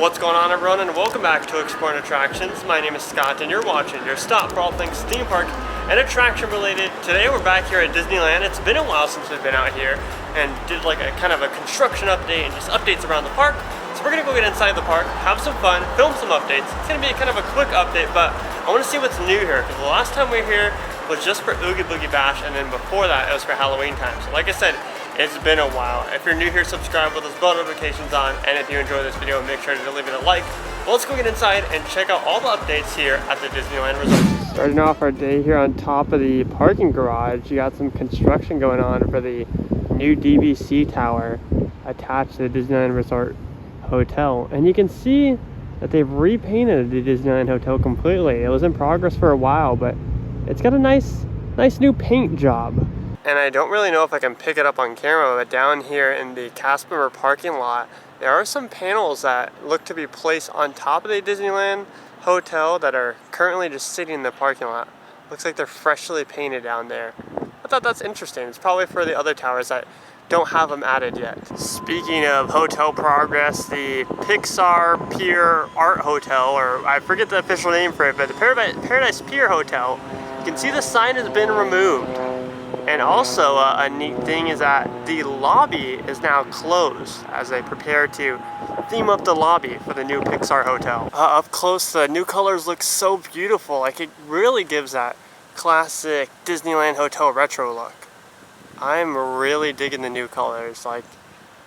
What's going on, everyone, and welcome back to Exploring Attractions. My name is Scott and you're watching your stop for all things theme park and attraction related. Today we're back here at Disneyland. It's been a while since we've been out here and did like a kind of a construction update and just updates around the park. So we're gonna go get inside the park, have some fun, film some updates. It's gonna be kind of a quick update, but I wanna see what's new here because the last time we were here was just for Oogie Boogie Bash, and then before that it was for Halloween time. So like I said, it's been a while. If you're new here, subscribe with those bell notifications on, and if you enjoy this video, make sure to leave it a like. Well, let's go get inside and check out all the updates here at the Disneyland Resort. Starting off our day here on top of the parking garage, you got some construction going on for the new DVC tower attached to the Disneyland Resort Hotel. And you can see that they've repainted the Disneyland Hotel completely. It was in progress for a while, but it's got a nice new paint job. And I don't really know if I can pick it up on camera, but down here in the cast member parking lot, there are some panels that look to be placed on top of the Disneyland Hotel that are currently just sitting in the parking lot. Looks like they're freshly painted down there. I thought that's interesting. It's probably for the other towers that don't have them added yet. Speaking of hotel progress, the Pixar Pier Art Hotel, or I forget the official name for it, but the Paradise Pier Hotel, you can see the sign has been removed. And also a neat thing is that the lobby is now closed as they prepare to theme up the lobby for the new Pixar Hotel. Up close, the new colors look so beautiful. Like, it really gives that classic Disneyland Hotel retro look. I'm really digging the new colors. Like,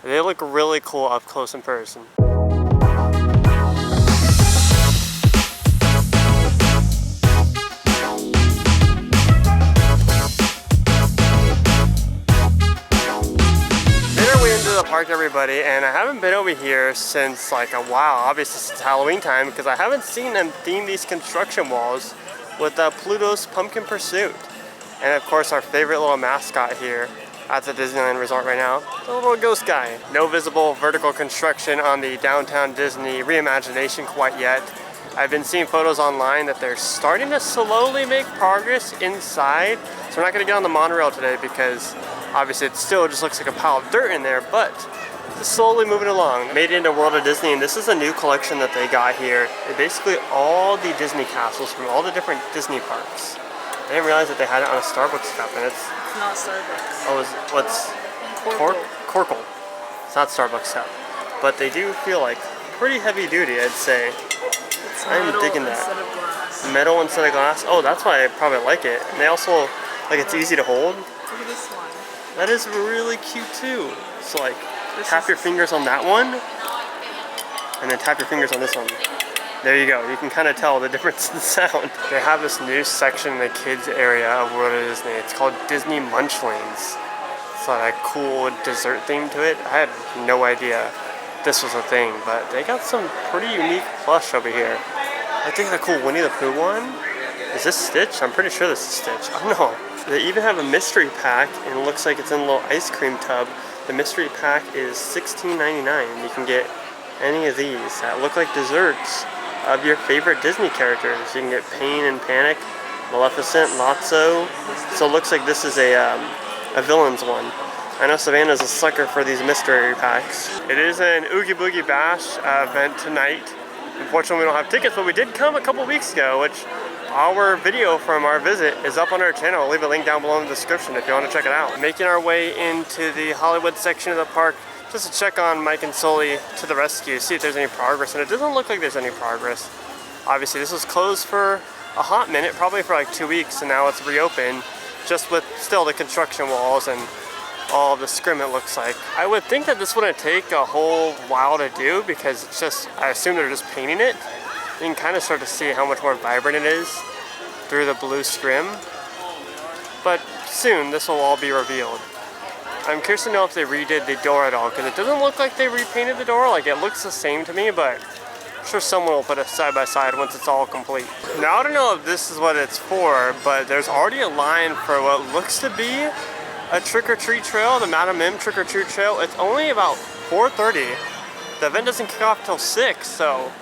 they look really cool up close in person. Park, everybody, and I haven't been over here since like a while, obviously since Halloween time, because I haven't seen them theme these construction walls with Pluto's Pumpkin Pursuit. And of course our favorite little mascot here at the Disneyland Resort right now, the little ghost guy. No visible vertical construction on the Downtown Disney reimagination quite yet. I've been seeing photos online that they're starting to slowly make progress inside, so we're not going to get on the monorail today because obviously it still just looks like a pile of dirt in there, but it's slowly moving along. Made it into World of Disney, and this is a new collection that they got here. It's basically all the Disney castles from all the different Disney parks. I didn't realize that they had it on a Starbucks cup, and it's not Starbucks. Oh, what's Corkle. It's not Starbucks cup, but they do feel like pretty heavy duty, I'd say. I'm digging that. Metal instead of glass. Oh, that's why I probably like it. And they also, like, it's easy to hold. Look at this one. That is really cute too. So like, tap your fingers on that one, and then tap your fingers on this one. There you go. You can kind of tell the difference in sound. They have this new section in the kids area of World of Disney. It's called Disney Munchlings. It's got a cool dessert theme to it. I had no idea this was a thing, but they got some pretty unique plush over here. I think a cool Winnie the Pooh one. Is this Stitch? I'm pretty sure this is Stitch. I don't know. They even have a mystery pack, and it looks like it's in a little ice cream tub. The mystery pack is $16.99. You can get any of these that look like desserts of your favorite Disney characters. You can get Pain and Panic, Maleficent, Lotso. So it looks like this is a villain's one. I know Savannah's a sucker for these mystery packs. It is an Oogie Boogie Bash event tonight. Unfortunately, we don't have tickets, but we did come a couple weeks ago, which our video from our visit is up on our channel. I'll leave a link down below in the description if you want to check it out. Making our way into the Hollywood section of the park just to check on Mike and Sully to the rescue, see if there's any progress, and it doesn't look like there's any progress. Obviously, this was closed for a hot minute, probably for like 2 weeks, and now it's reopened, just with still the construction walls and all of the scrim, it looks like. I would think that this wouldn't take a whole while to do because it's just, I assume they're just painting it. You can kind of start to see how much more vibrant it is through the blue scrim. But soon, this will all be revealed. I'm curious to know if they redid the door at all, because it doesn't look like they repainted the door. Like, it looks the same to me, but I'm sure someone will put it side by side once it's all complete. Now, I don't know if this is what it's for, but there's already a line for what looks to be a trick-or-treat trail, the Madame Mim trick-or-treat trail. It's only about 4:30. The event doesn't kick off till 6, so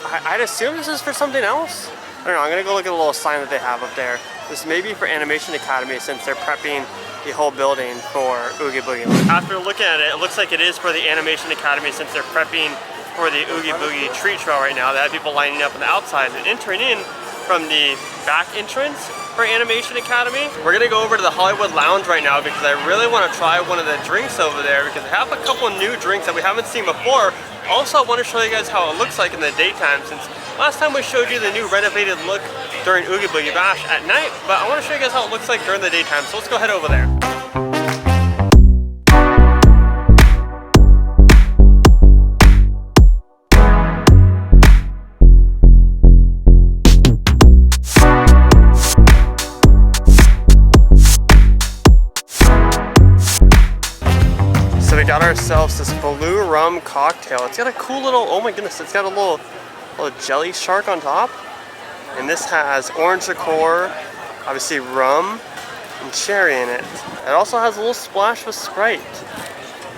I'd assume this is for something else. I don't know, I'm gonna go look at the little sign that they have up there. This may be for Animation Academy since they're prepping the whole building for Oogie Boogie. After looking at it, it looks like it is for the Animation Academy since they're prepping for the Oogie Boogie treat trail right now. They have people lining up on the outside and entering in from the back entrance for Animation Academy. We're gonna go over to the Hollywood Lounge right now because I really want to try one of the drinks over there because they have a couple new drinks that we haven't seen before. Also, I want to show you guys how it looks like in the daytime since last time we showed you the new renovated look during Oogie Boogie Bash at night, but I want to show you guys how it looks like during the daytime, so let's go head over there. So we got ourselves this blue rum cocktail. It's got a cool little, oh my goodness, it's got a little jelly shark on top. And this has orange liqueur, obviously rum, and cherry in it. It also has a little splash of Sprite.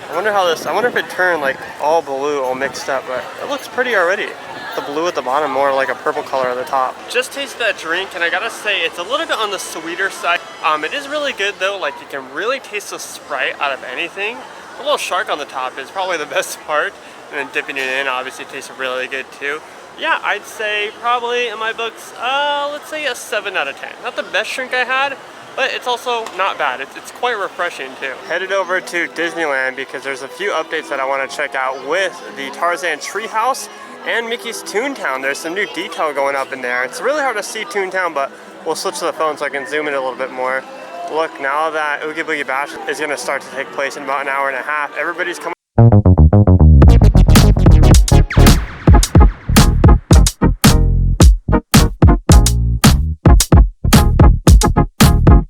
I wonder if it turned like all blue, all mixed up, but it looks pretty already. The blue at the bottom, more like a purple color at the top. Just tasted that drink, and I gotta say, it's a little bit on the sweeter side. It is really good though, like you can really taste the Sprite out of anything. The little shark on the top is probably the best part, and then dipping it in obviously tastes really good too. Yeah, I'd say probably in my books, let's say a 7 out of 10. Not the best drink I had, but it's also not bad. It's quite refreshing too. Headed over to Disneyland because there's a few updates that I want to check out with the Tarzan Treehouse and Mickey's Toontown. There's some new detail going up in there. It's really hard to see Toontown, but we'll switch to the phone so I can zoom in a little bit more. Look, now that Oogie Boogie Bash is going to start to take place in about an hour and a half, everybody's coming.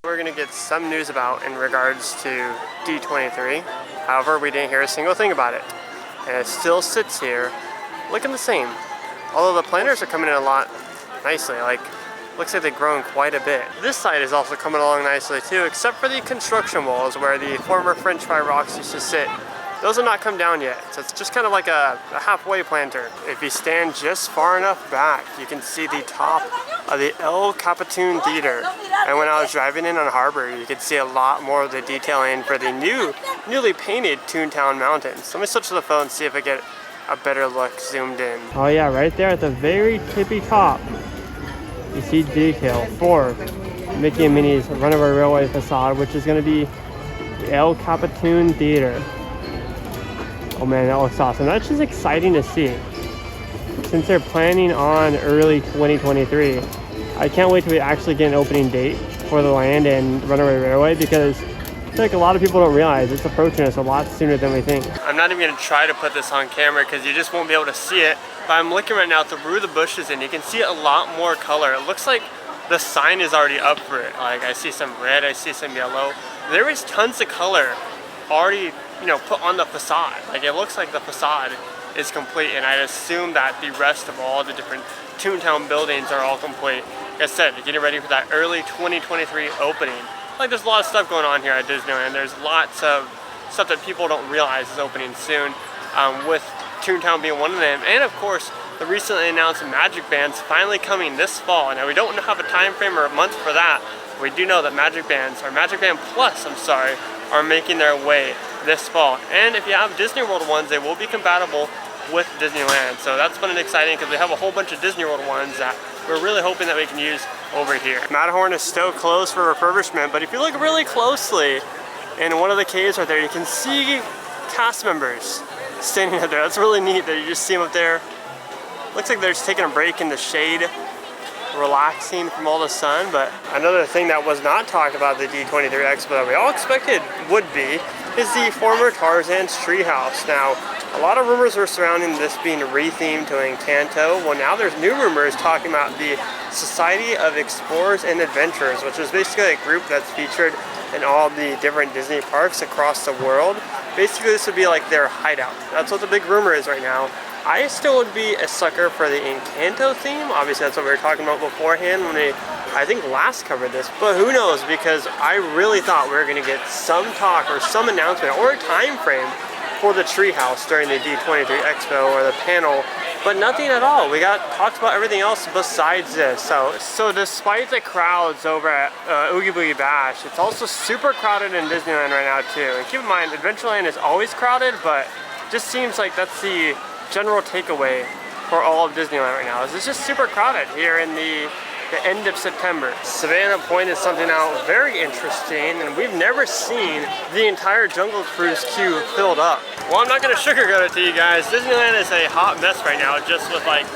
We're going to get some news about in regards to D23. However, we didn't hear a single thing about it. And it still sits here looking the same. Although the planters are coming in a lot nicely, like looks like they've grown quite a bit. This side is also coming along nicely too, except for the construction walls where the former French fry rocks used to sit. Those have not come down yet, so it's just kind of like a halfway planter. If you stand just far enough back, you can see the top of the El Capitan Theater. And when I was driving in on Harbor, you could see a lot more of the detailing for the newly painted Toontown Mountains. Let me switch to the phone and see if I get a better look zoomed in. Oh yeah, right there at the very tippy top, you see detail for Mickey and Minnie's Runaway Railway facade, which is going to be the El Capitan Theater. Oh man, that looks awesome. That's just exciting to see. Since they're planning on early 2023, I can't wait till we actually get an opening date for the land and Runaway Railway because I feel like a lot of people don't realize it's approaching us a lot sooner than we think. I'm not even going to try to put this on camera because you just won't be able to see it. But I'm looking right now through the bushes and you can see a lot more color. It looks like the sign is already up for it. Like I see some red, I see some yellow. There is tons of color already, put on the facade. Like it looks like the facade is complete, and I'd assume that the rest of all the different Toontown buildings are all complete. Like I said, getting ready for that early 2023 opening. Like there's a lot of stuff going on here at Disneyland. There's lots of stuff that people don't realize is opening soon, with Toontown being one of them. And of course, the recently announced Magic Bands finally coming this fall. Now we don't have a time frame or a month for that. We do know that Magic Bands, or Magic Band Plus, are making their way this fall. And if you have Disney World ones, they will be compatible with Disneyland. So that's been exciting because we have a whole bunch of Disney World ones that we're really hoping that we can use over here. Matterhorn is still closed for refurbishment, but if you look really closely in one of the caves right there, you can see cast members standing up there. That's really neat that you just see them up there. Looks like they're just taking a break in the shade, relaxing from all the sun. But another thing that was not talked about at the D23 Expo that we all expected would be is the former Tarzan's Treehouse. Now, a lot of rumors were surrounding this being rethemed to Encanto. Well, now there's new rumors talking about the Society of Explorers and Adventurers, which is basically a group that's featured in all the different Disney parks across the world. Basically, this would be like their hideout. That's what the big rumor is right now. I still would be a sucker for the Encanto theme. Obviously, that's what we were talking about beforehand when we, I think, last covered this. But who knows, because I really thought we were going to get some talk or some announcement or a time frame for the treehouse during the D23 Expo or the panel, but nothing at all. We talked about everything else besides this. So despite the crowds over at Oogie Boogie Bash, it's also super crowded in Disneyland right now too. And keep in mind, Adventureland is always crowded, but just seems like that's the general takeaway for all of Disneyland right now is it's just super crowded here in the end of September. Savannah Point is something out very interesting, and we've never seen the entire Jungle Cruise queue filled up. Well, I'm not gonna sugarcoat it to you guys. Disneyland is a hot mess right now, just with like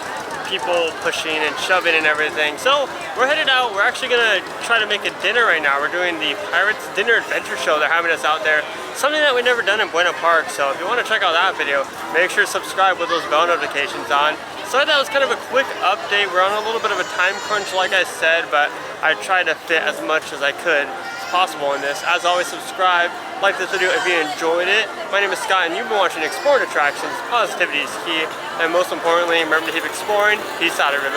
people pushing and shoving and everything. So we're headed out. We're actually gonna try to make a dinner right now. We're doing the Pirates Dinner Adventure Show. They're having us out there. Something that we've never done in Buena Park. So if you want to check out that video, make sure to subscribe with those bell notifications on. So that was kind of a quick update. We're on a little bit of a time crunch, like I said, but I tried to fit as much as I could possible in this. As always, subscribe, like this video if you enjoyed it. My name is Scott, and you've been watching Exploring Attractions. Positivity is key, and most importantly, remember to keep exploring. Peace out, everybody.